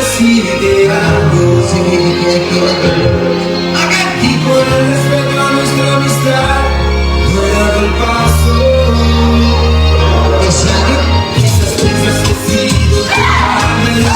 decirte algo. Y por el respeto a nuestra amistad, no he dado el paso. Quizás piensas que he sido culpable de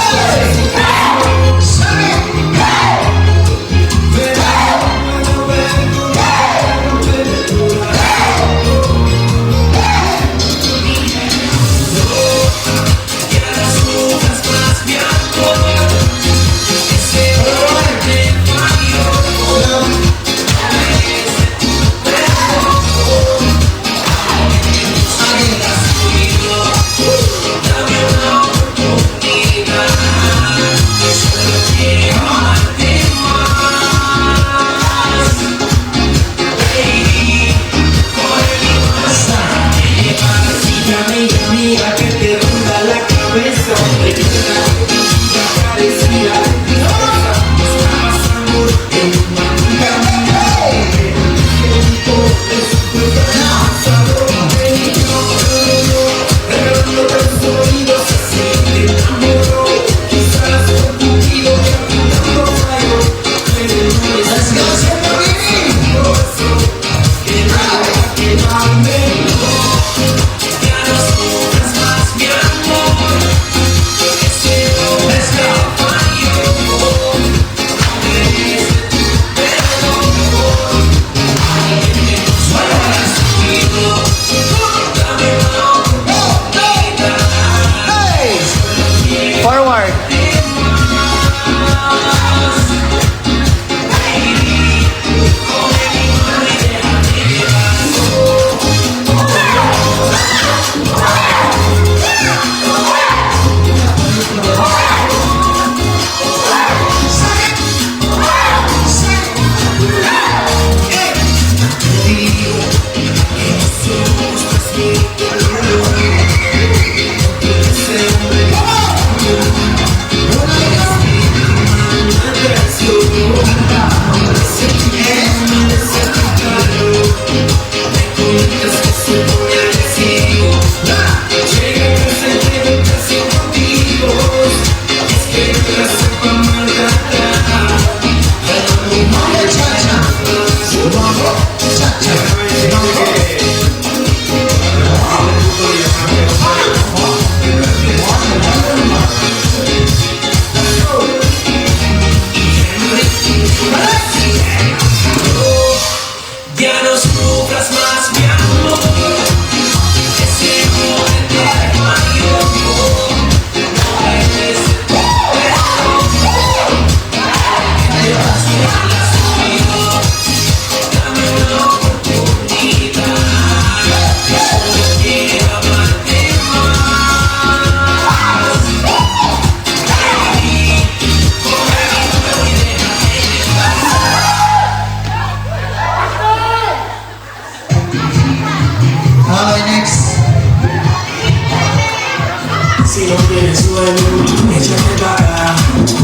si no tienes sueño, échate para acá.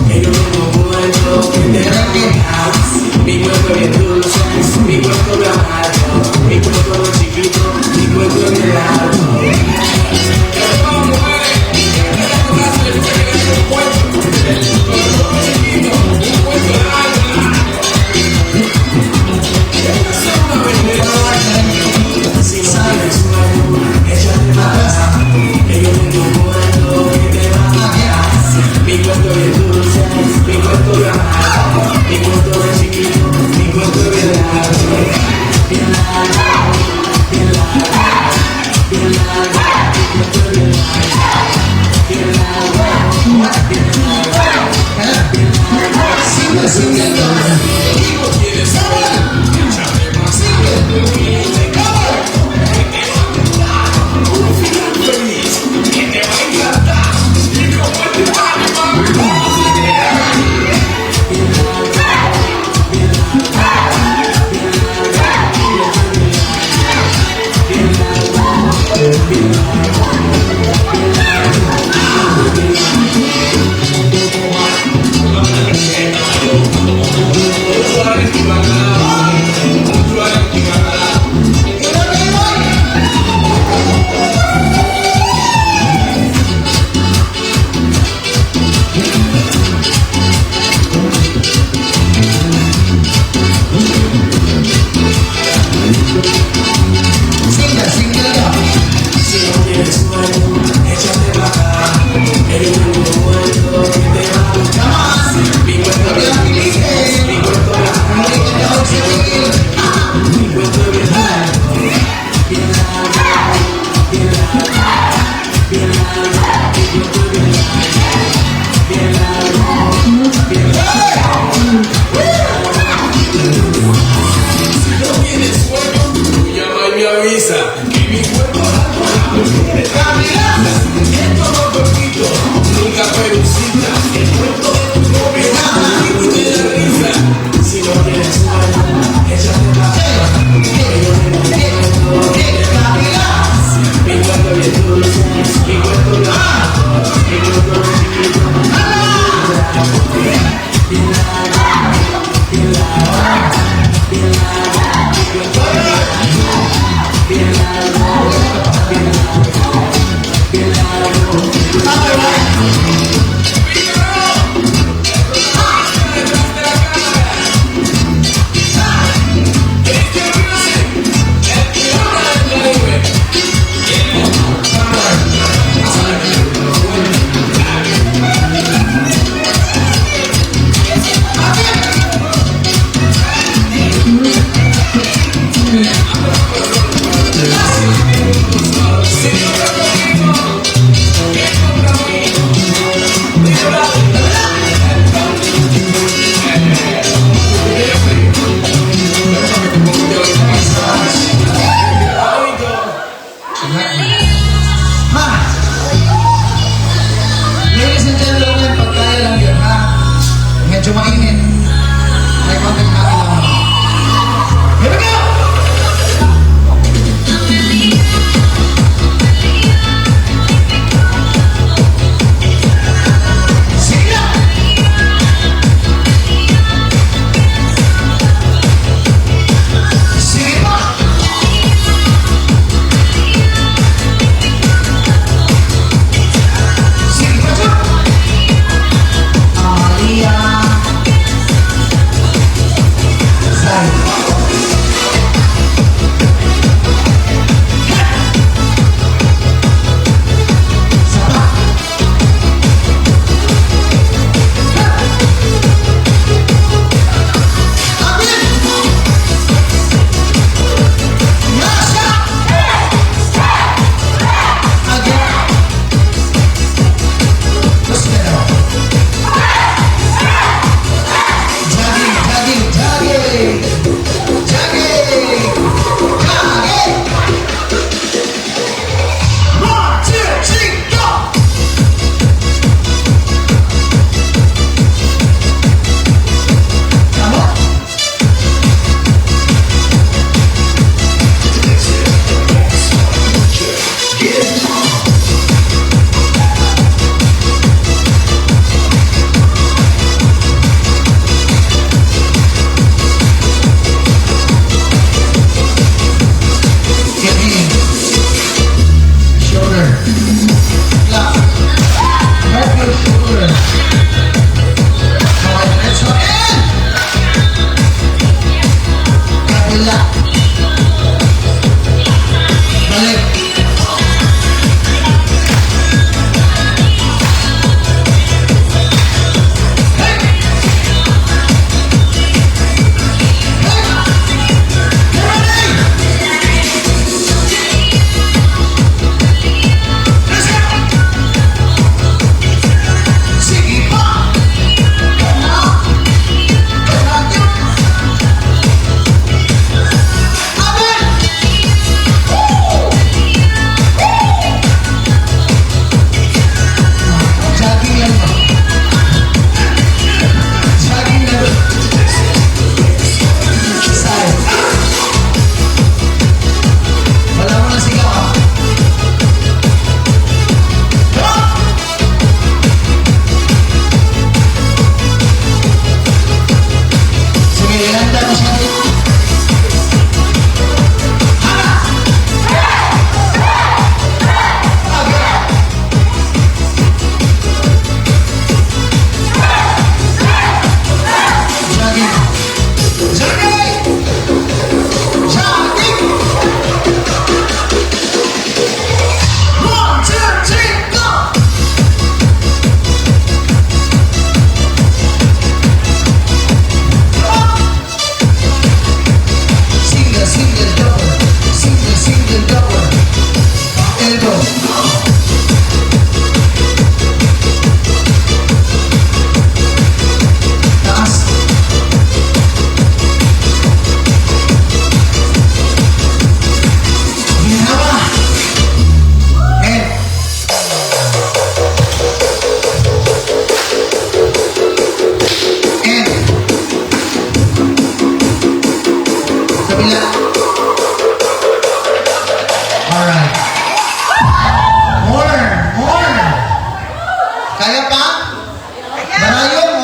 Que yo tengo muerto, que te recuerdas. Mi cuerpo bien dulce, mi cuerpo bien amargo. Mi cuerpo bien chiquito, mi cuerpo bien largo. Si no tienes sueño, échate para acá. Que yo tengo muerto, que te va a matar. Mi cuerpo bien dulce, mi cuerpo bien amargo. Mi cuerpo bien chiquito, mi cuerpo bien Ma! Ladies and gentlemen, pagkaya lang yun, ha? Medyo mainit. May konting hangin lang. Here we go! Sige na! Sige pa! Sige pa, Jun! Amalia,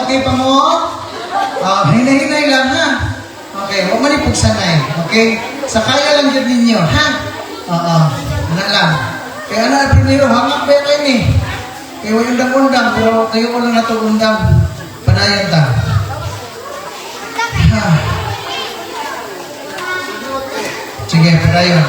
Okay pa mo? Hinay-hinay lang ha. Okay, huwag malipog sanay. Okay? Sa kaya lang yun ninyo, ha? Oo. Ano lang. Kaya na, primero, hangak ba kayo ni? Kaya huwag undang-undang, pero kayo ko lang na ito undang. Panayan ta. Ha. Sige, panayan.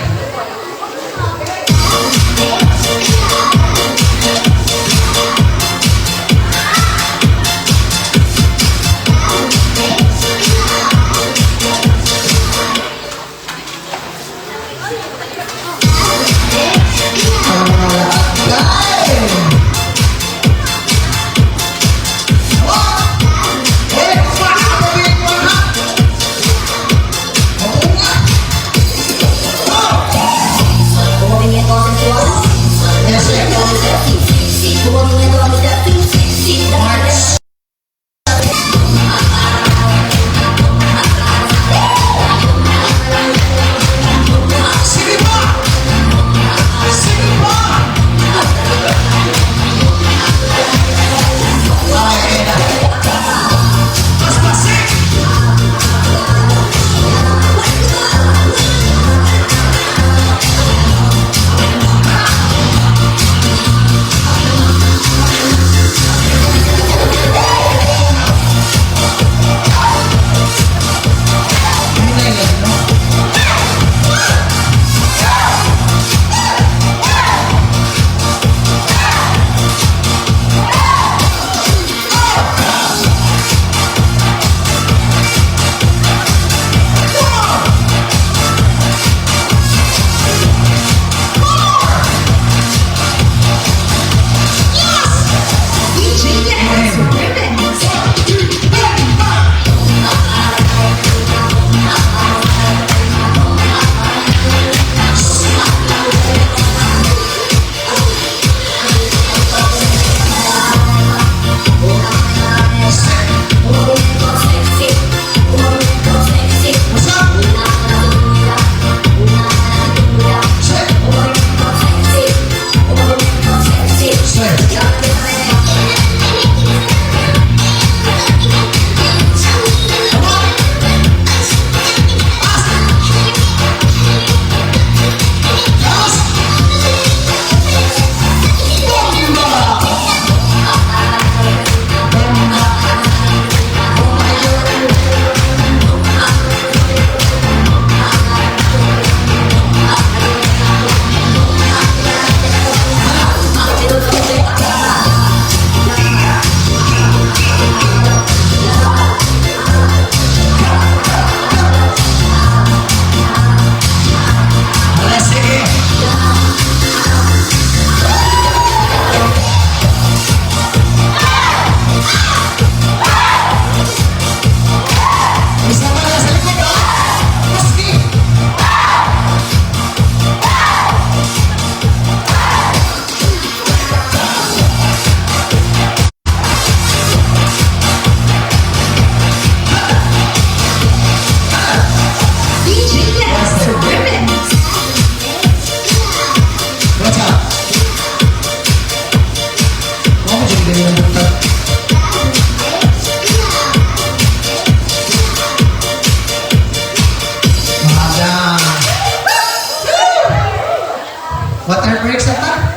Water breaks ata?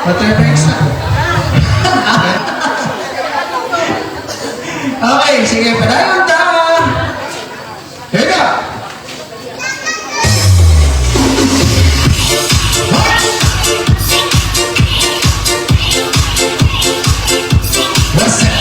Water breaks na. Okay, sige, padayon ta. Here we go. What's that?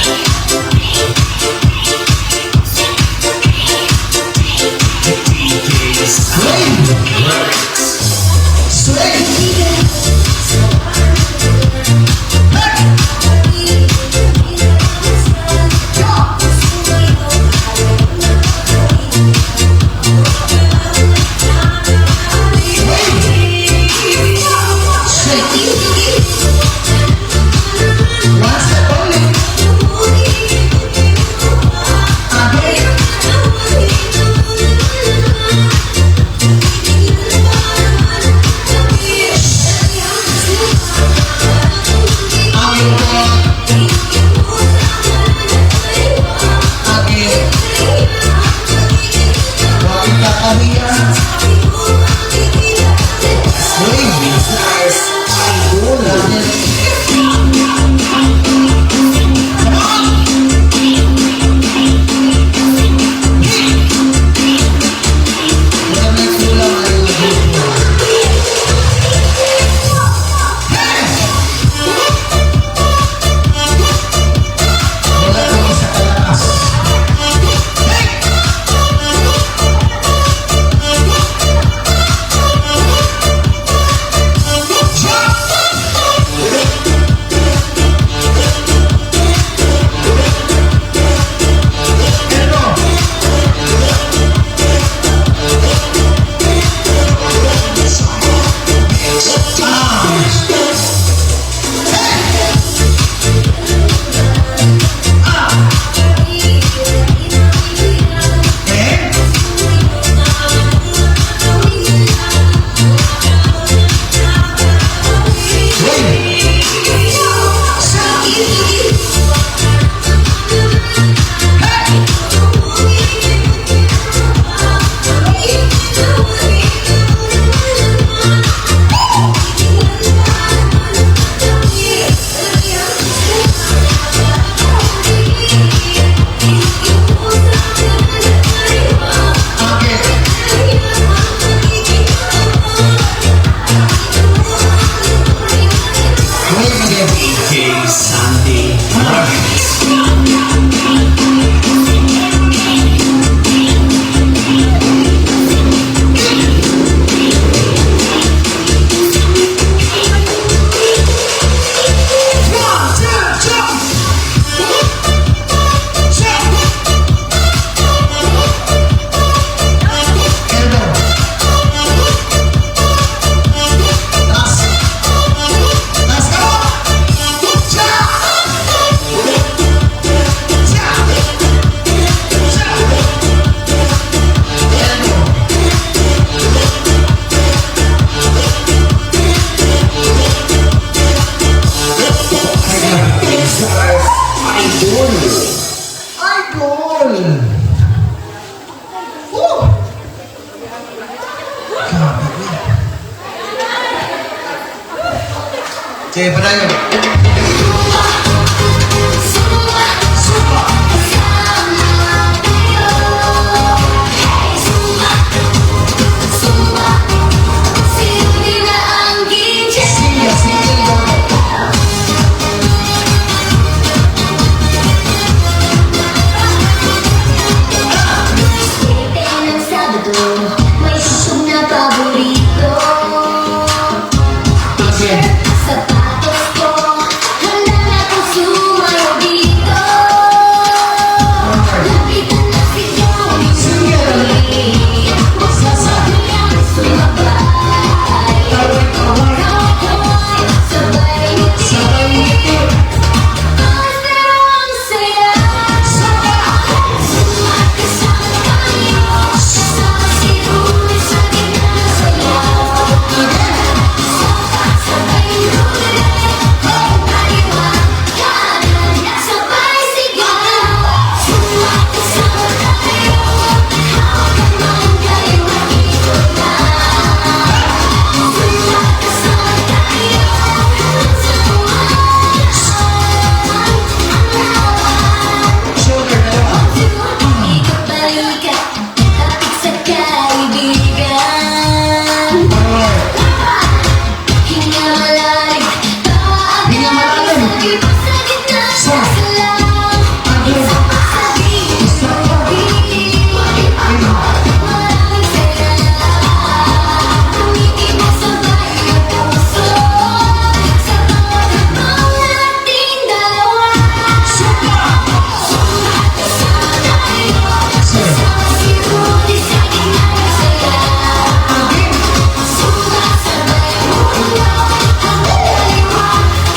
Woo! Grabe. Sige, padayon. Sige, sige. May susog na paborito. Again. Sapatos ko, handa na kong sumayo dito. Lapitan na si Joey. Sasakyan sumabay. Cowboy, sabay ngiti. Pero ang saya. Sumakasama tayo. Kasama si Rudy sa gitna ng sayaw. Sabay huli, kaliwa, kanan, sabay sigaw. Sumakasama tayo. Hawak man kayo, ikot na. Sumakasama tayo. Hanggang sa Shoulder na lang. ikot balikat, tapik sa kaibigan. Alright. Hinga malalim, tawa Hinga malalim. Iba sa gitna ng Sa. salang. Isa pa sa di, maraming saya. Tumikibo sabay ang puso sa bawat habang nating dalawa. Sumakasama tayo, kasama si Rudy sa gitna ng sayaw. Sumasabay ang mundo, hanggang kaliwa,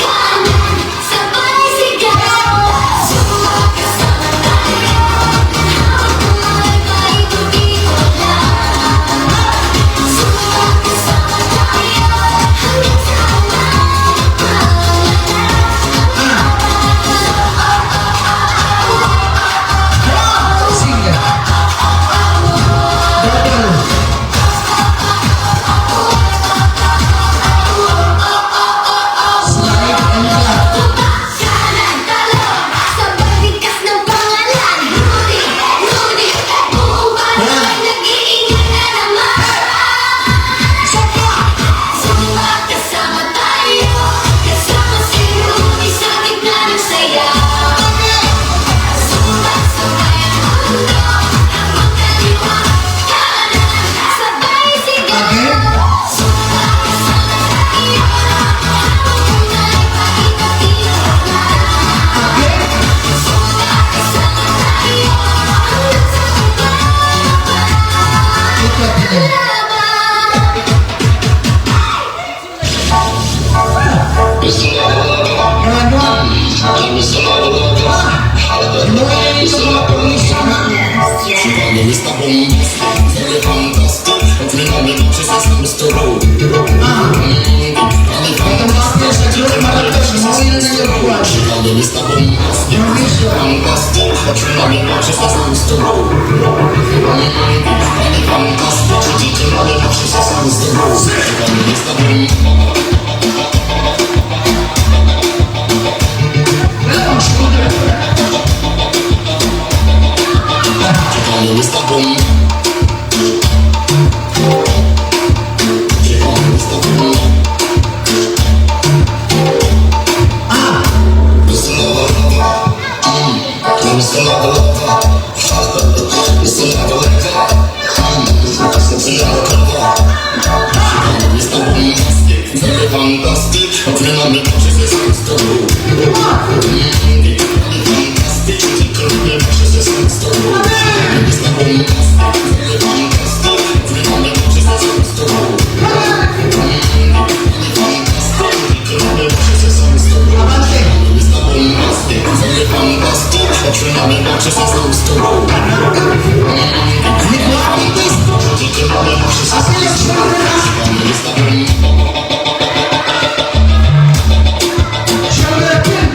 kanan, sabay sigaw. Sumakasama tayo, hawak kamay, paikot-ikot lang. Sumakasama tayo, hanggang sa Sige. Double. Slide and clap. kanan, talon, sabay bigkas ng pangalan. Rudy, Rudy, buong barangay nag-iingay na naman. Sumakasama tayo, kasama si Rudy sa gitna ng sayaw. Sumasabay ang mundo, habang kaliwa, kanan, sabay sigaw. Again. Sumakasama tayo, habang kamay, paikot-ikot lang. Again. Sumakasama tayo, hanggang sa Ikot din. Graduan. Inuwi ito mga pag-isa na. Itong mafia sa Diyos Maratos, inuwi na yung buwan. Yung mission. Wala ang shoulder. Shoulder pin.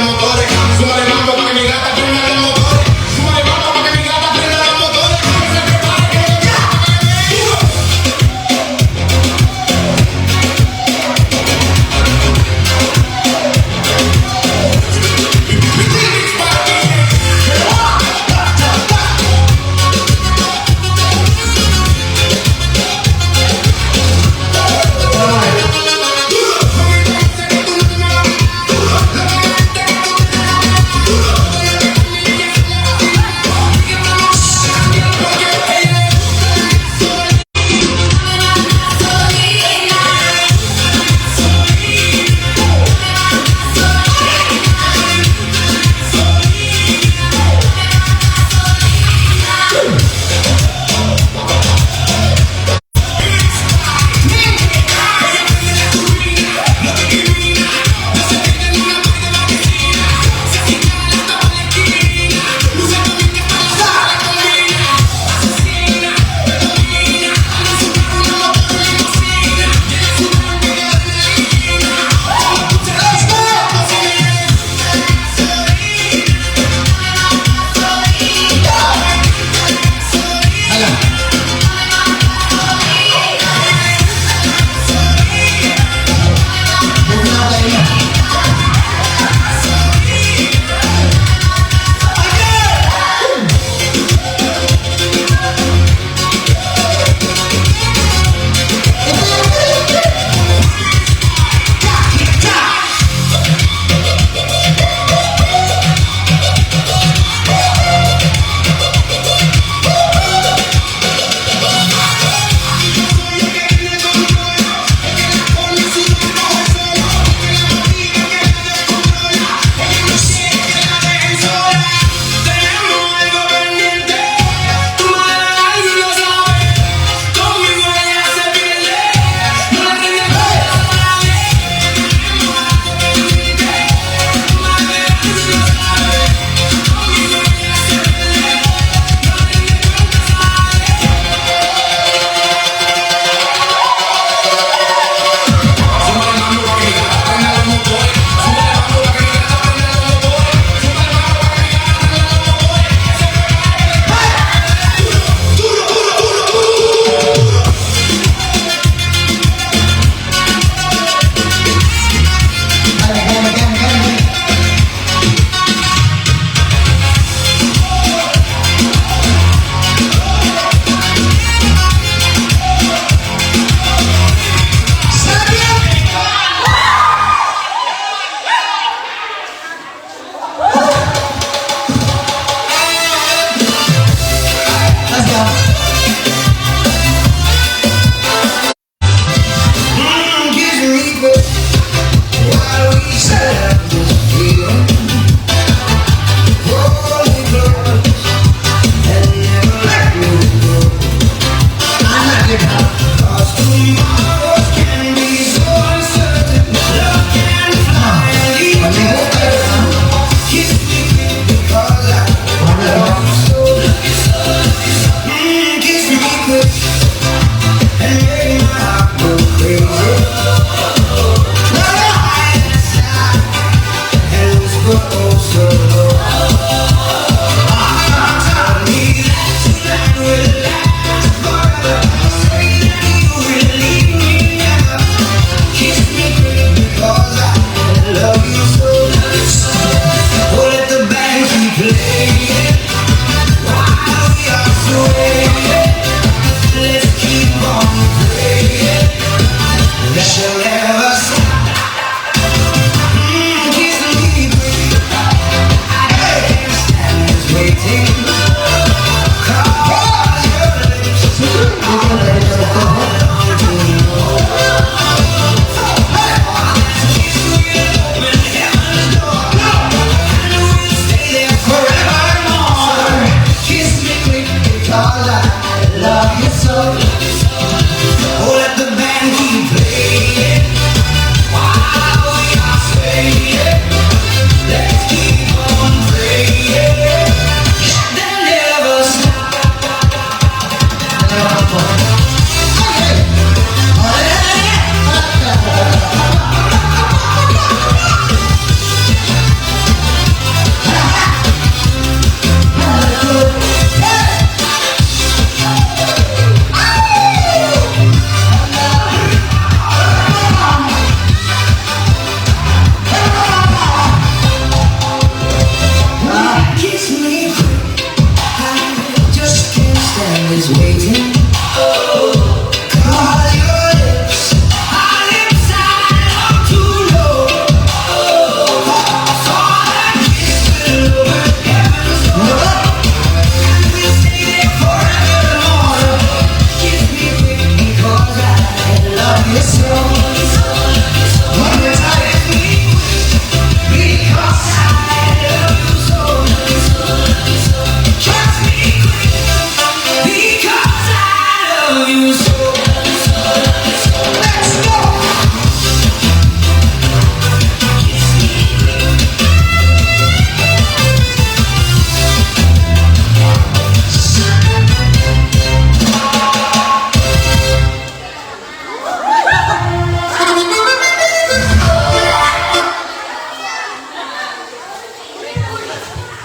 los motores. Súbale mambo pa' que mi gata prenda los motores. Súbale mambo pa' que mi gata prenda los motores. Que se prepare que lo llama para que me diga.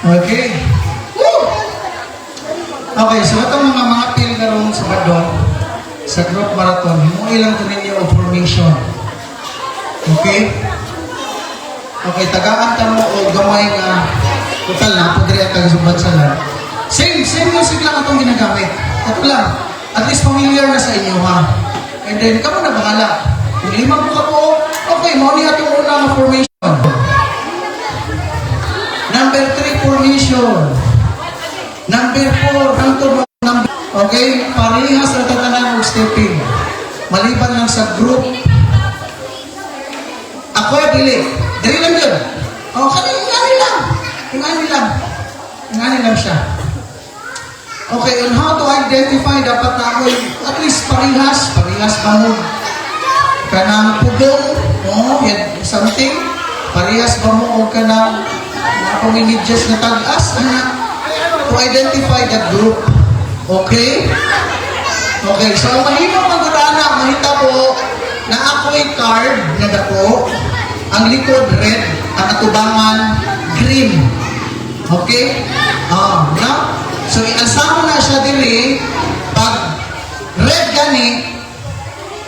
Okay. Woo! Okay, so itong mga pil karong Sabado sa group marathon, mo ilang to ninyo o formation. Okay? Okay, tagaan ta mo o gamay nga total na po dire tag subad sa lan. Same music lang atong ginagamit. Ito lang. At least familiar na sa inyo ha. And then kamo na bahala. Kung lima po ka po, okay, mo ni atong una nga formation. Number 3 formation. Number 4 hangtod number. Okay, parehas na tatanan og stepping. Maliban lang sa group. Ako dili. Dili lang yun. O, ingani lang. Ingani lang siya. Okay, on how to identify, dapat na ako at least parehas ba mo? Kanang pugong, something. Parehas ba mo o kanang panginidyas na tag-as, to identify the group. Okay? Okay, so ang mahimong magudana, mahita po na ako'y card na dako, ang likod red, ang atubangan green. Okay? No? So, iasama na siya dili, pag red gani,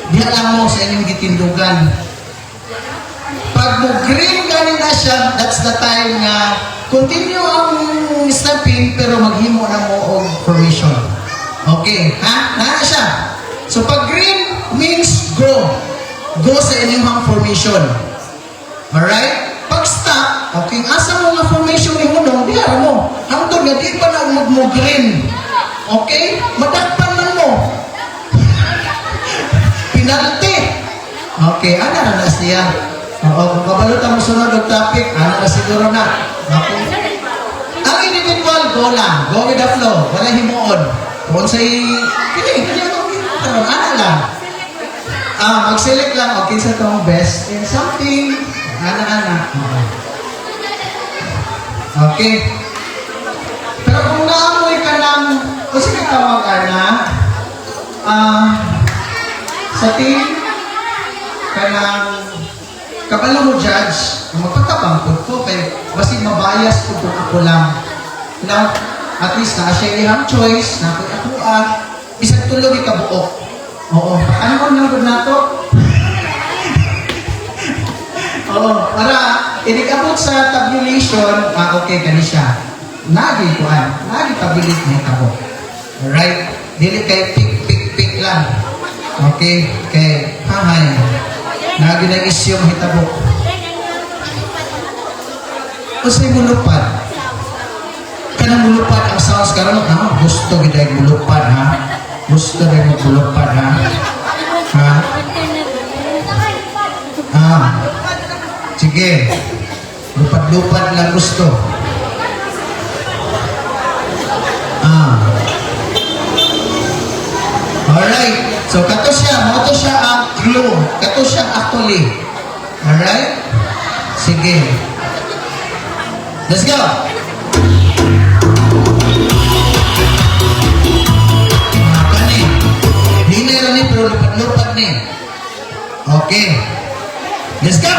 diha lang mo sa inyong gitindugan. Pag mo green gani na siya, that's the time nga continue ang stepping pero maghimo na mo og formation. Okay, ha? Nana siya. So pag green means go. Go sa inyong formation. Alright? Pag stop, okay, asa mo nga formation ni mo nung, diya mo. Hangtod nga di pa na mo green. Okay? Madakpan man mo. Penalty. Okay, ana na siya. Oo, kung kabalot ang sunod ng topic, ano na siguro na. Okay. Ang individual, go lang. Go with the flow. Wala himuon. Kung sa'y, kini ako, ano lang. Mag-select lang, okay, sa itong best in something. Ana. Okay. Pero kung naamoy ka ng, kung sinatawag ka na, sa team, ka ng, kapalo mo judge, magpatabang po kay basin mabayas po ako lang. Now, at least na siya ihang choice, na ako bisag tulog ikabuok. Oo, ano mo nang na to? Oo, para inikabot sa tabulation, okay, kani siya. Nagi tabulate niya tabo. Alright? Dili kay pick lang. Okay, kay hahay. Nagi na isyong hitabo. Kasi mulupad. Kanang mulupad ang sounds karon, gusto giday mulupad ha. Gusto rin mulupad ha. Sige. Lupad-lupad lang gusto. Alright. So, kato siya ang clue. Kato siya actually. Alright? Sige. Let's go! Kani. Hinay lang ni, pero lupad-lupad ni. Okay. Let's go!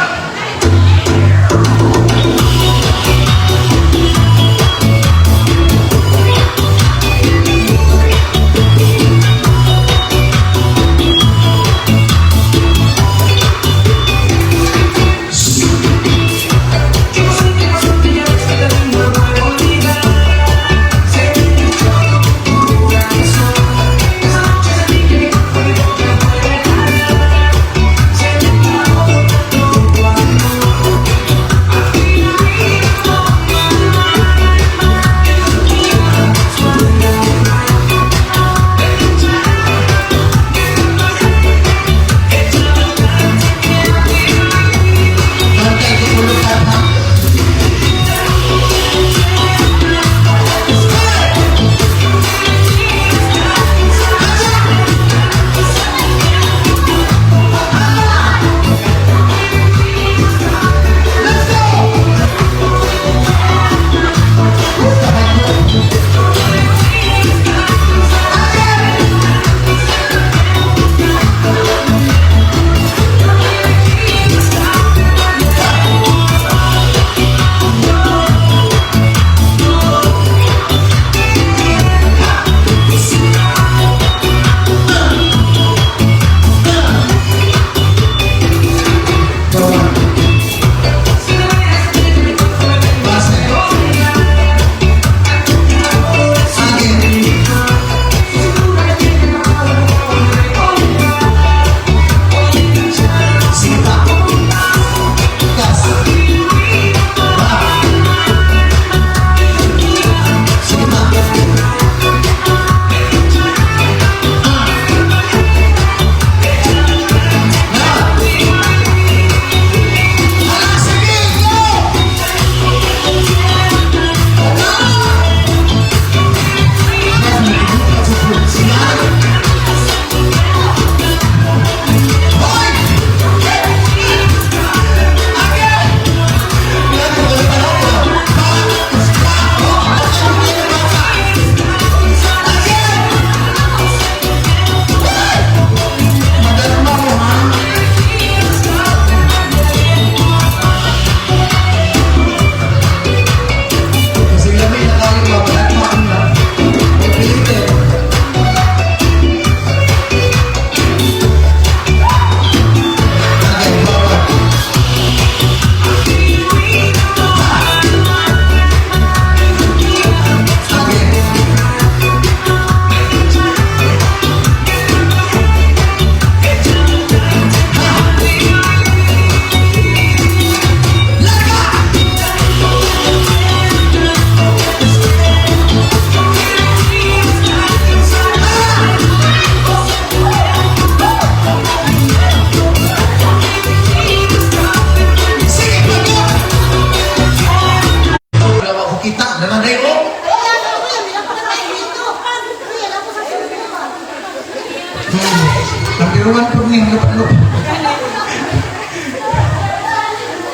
Piruan po niyo, lupa-lupa.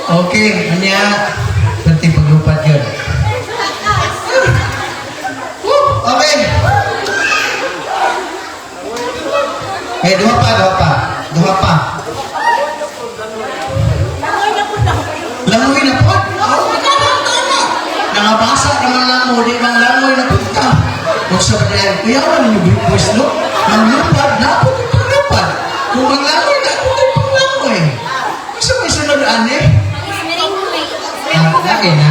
Okay, anya. Berarti paglupat yun. Okay. Duha pa. Langoy na po. Tama. Nangabasa naman langoy, di bang langoy na po ka. Kung sabi niya, kuya, ano yung big voice, no? Manglupad, dapat yung panglupad. Kung manglangoy, dapat yung panglangoy. Gusto mo isunod, ane? Lagi na.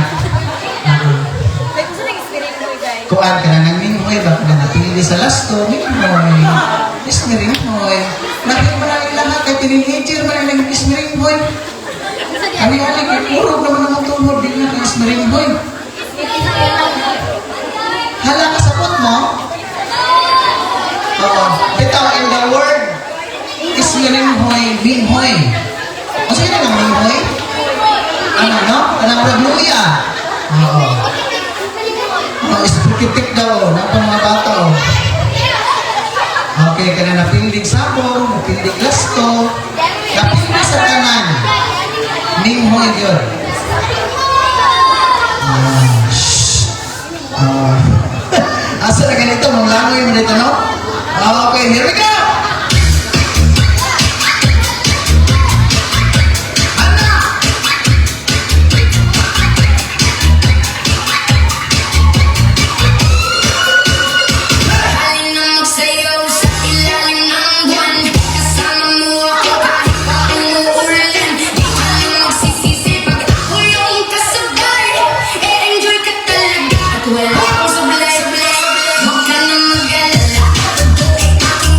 Kuan ka na ng minghoy, baka na napili sa lasto, minghoy. Ismiringhoy. Nakit mo na lahat, kay teenager mo na ng ismiringhoy. Kami-aling, puro naman ang tumod, di na kay ismiringhoy. Hala ka sa pot mo? Oo. Bitaw, in the word, ismiringhoy, minghoy. O sino na ng minghoy? Ano, no? Anong ragluya? Oo. Ispikitik daw, na pa mga bata, oh. Okay, ka na napindig sabong, napindig lasto, napindig sa kanan. Minghoy yun. Asa na ganito, manglangoy mo dito, no? Okay, here we go! Wala akong sablay, wag ka na mag-alala. Ito ay aking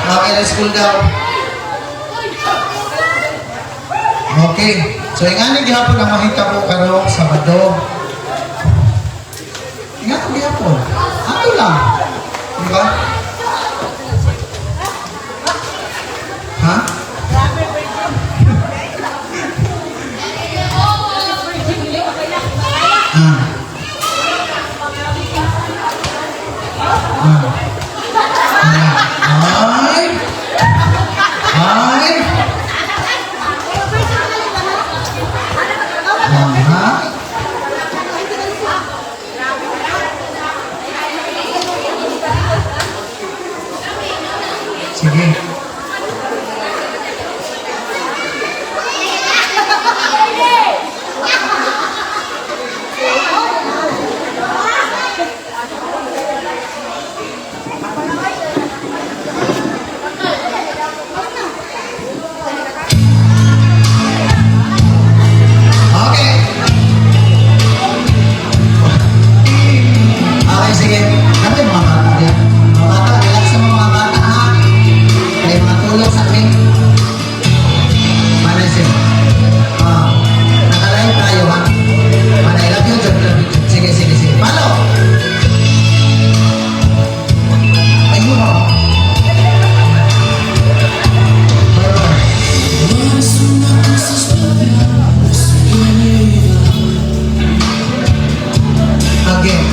Okay, let's cool down. Okay. So, ingani gihapon ang mahita po karong Sabado. Ingani gihapon. Ano lang? Di ba? Ha? Ay! Ay! Aha. Sige. Okay. Okay, sige. Kami mga bata din. Mga bata, relax sa mga bata ha. May mga tulog sa amin. Manasin. Nakalayo tayo ha. Manay, love you, John. Love you. Sige, sige, sige. Palo! Ayun o. Bye-bye. Again.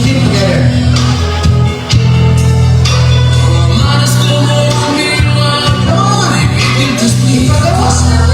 Keep together. Ipagawas.